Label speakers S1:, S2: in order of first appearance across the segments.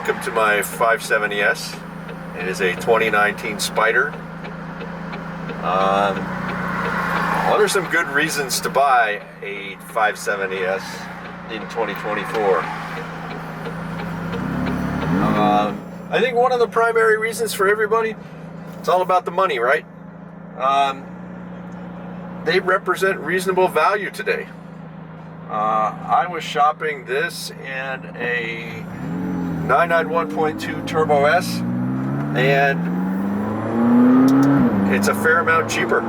S1: Welcome to my 570S. It is a 2019 Spider. What are some good reasons to buy a 570S in 2024? I think one of the primary reasons for everybody, it's all about the money, right? They represent reasonable value today. I was shopping this and a 991.2 Turbo S, and it's a fair amount cheaper.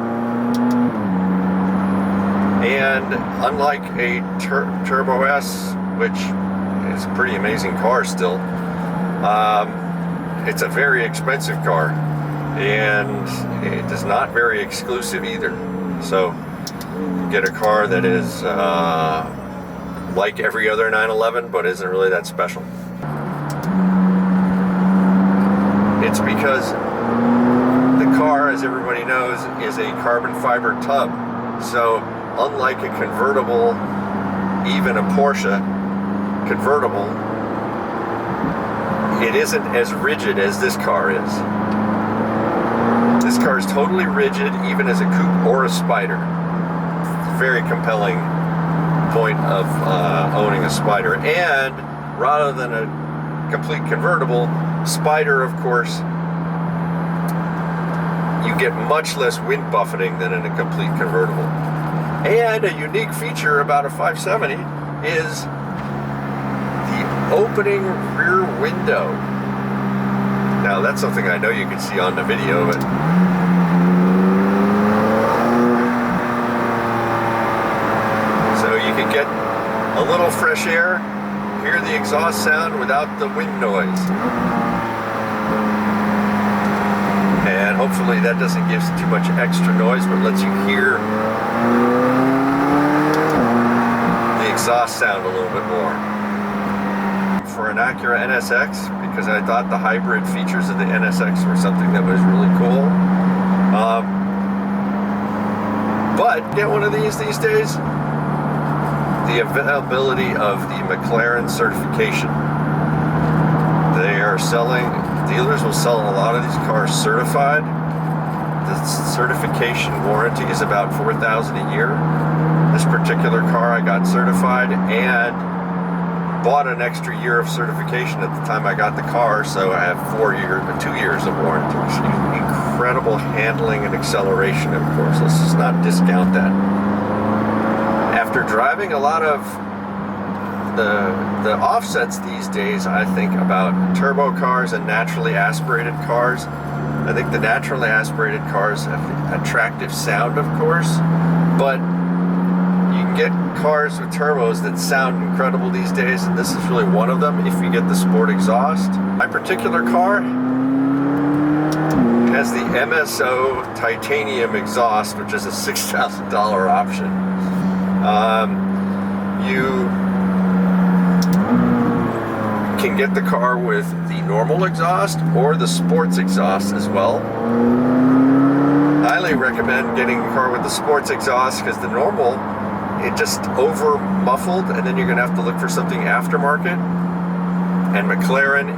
S1: And unlike a Turbo S, which is a pretty amazing car still, it's a very expensive car, and it is not very exclusive either. So you get a car that is like every other 911, but isn't really that special. It's because the car, as everybody knows, is a carbon fiber tub. So unlike a convertible, even a Porsche convertible, it isn't as rigid as this car is. This car is totally rigid, even as a coupe or a Spider. It's a very compelling point of owning a Spider. And rather than a complete convertible, Spider, of course, you get much less wind buffeting than in a complete convertible. And a unique feature about a 570 is the opening rear window. Now that's something I know you can see on the video, but so you can get a little fresh air, hear the exhaust sound without the wind noise. And hopefully that doesn't give too much extra noise, but lets you hear the exhaust sound a little bit more. For an Acura NSX, because I thought the hybrid features of the NSX were something that was really cool. But get one of these days. The availability of the McLaren certification. They are selling, dealers will sell a lot of these cars certified. The certification warranty is about $4,000 a year. This particular car I got certified and bought an extra year of certification at the time I got the car, so I have 2 years of warranty. Incredible handling and acceleration, of course. Let's just not discount that. After driving a lot of the offsets these days, I think about turbo cars and naturally aspirated cars. I think the naturally aspirated cars have attractive sound, of course, but you can get cars with turbos that sound incredible these days, and this is really one of them if you get the sport exhaust. My particular car has the MSO titanium exhaust, which is a $6,000 option. You can get the car with the normal exhaust or the sports exhaust as well. I highly recommend getting a car with the sports exhaust, because the normal, it just over muffled, and then you're going to have to look for something aftermarket. And McLaren,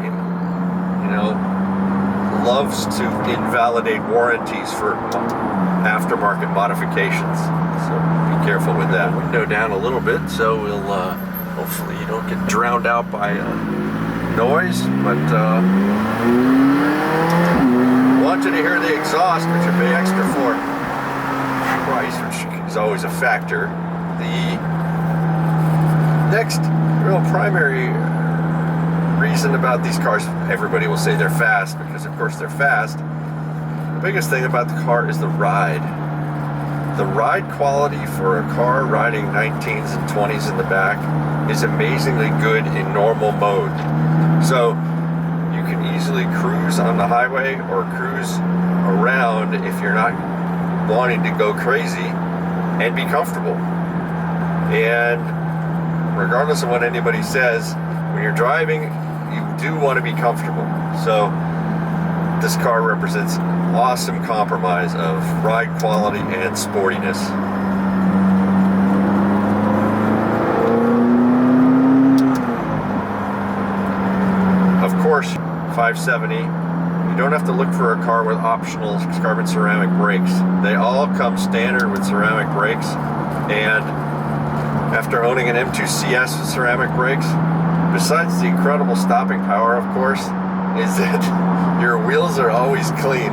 S1: you know, loves to invalidate warranties for aftermarket modifications. So be careful with that. Window down a little bit, so we'll hopefully you don't get drowned out by noise, but want you to hear the exhaust, which you pay extra for. Price, which is always a factor. The next real primary reason about these cars, everybody will say they're fast, because of course they're fast. The biggest thing about the car is the ride. The ride quality for a car riding 19s and 20s in the back is amazingly good in normal mode. So you can easily cruise on the highway or cruise around if you're not wanting to go crazy, and be comfortable. And regardless of what anybody says, when you're driving, you do want to be comfortable. So this car represents an awesome compromise of ride quality and sportiness. 570, you don't have to look for a car with optional carbon ceramic brakes. They all come standard with ceramic brakes, and after owning an M2 CS with ceramic brakes, besides the incredible stopping power, of course, is that your wheels are always clean.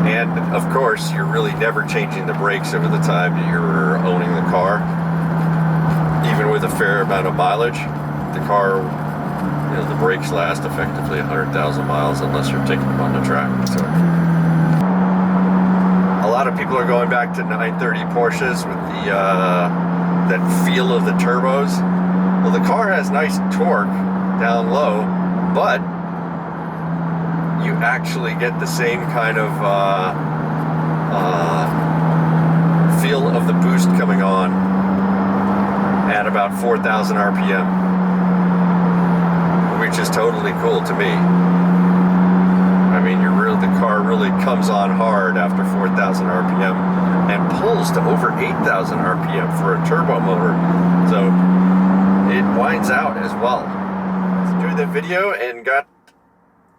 S1: And of course, you're really never changing the brakes over the time that you're owning the car. Even with a fair amount of mileage, the car, the brakes last effectively 100,000 miles unless you're taking them on the track. So a lot of people are going back to 930 Porsches with the that feel of the turbos. Well, the car has nice torque down low, but you actually get the same kind of feel of the boost coming on at about 4,000 RPM, which is totally cool to me. I mean, the car really comes on hard after 4,000 RPM and pulls to over 8,000 RPM for a turbo motor. So it winds out as well. Enjoyed the video and got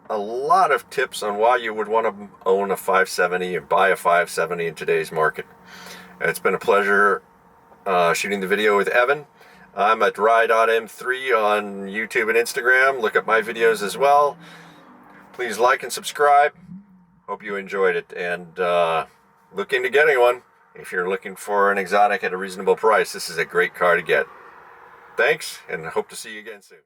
S1: a lot of tips on why you would want to own a 570 and buy a 570 in today's market. It's been a pleasure shooting the video with Evan. I'm at rye.m3 on YouTube and Instagram. Look at my videos as well. Please like and subscribe. Hope you enjoyed it, and look into getting one. If you're looking for an exotic at a reasonable price, this is a great car to get. Thanks, and hope to see you again soon.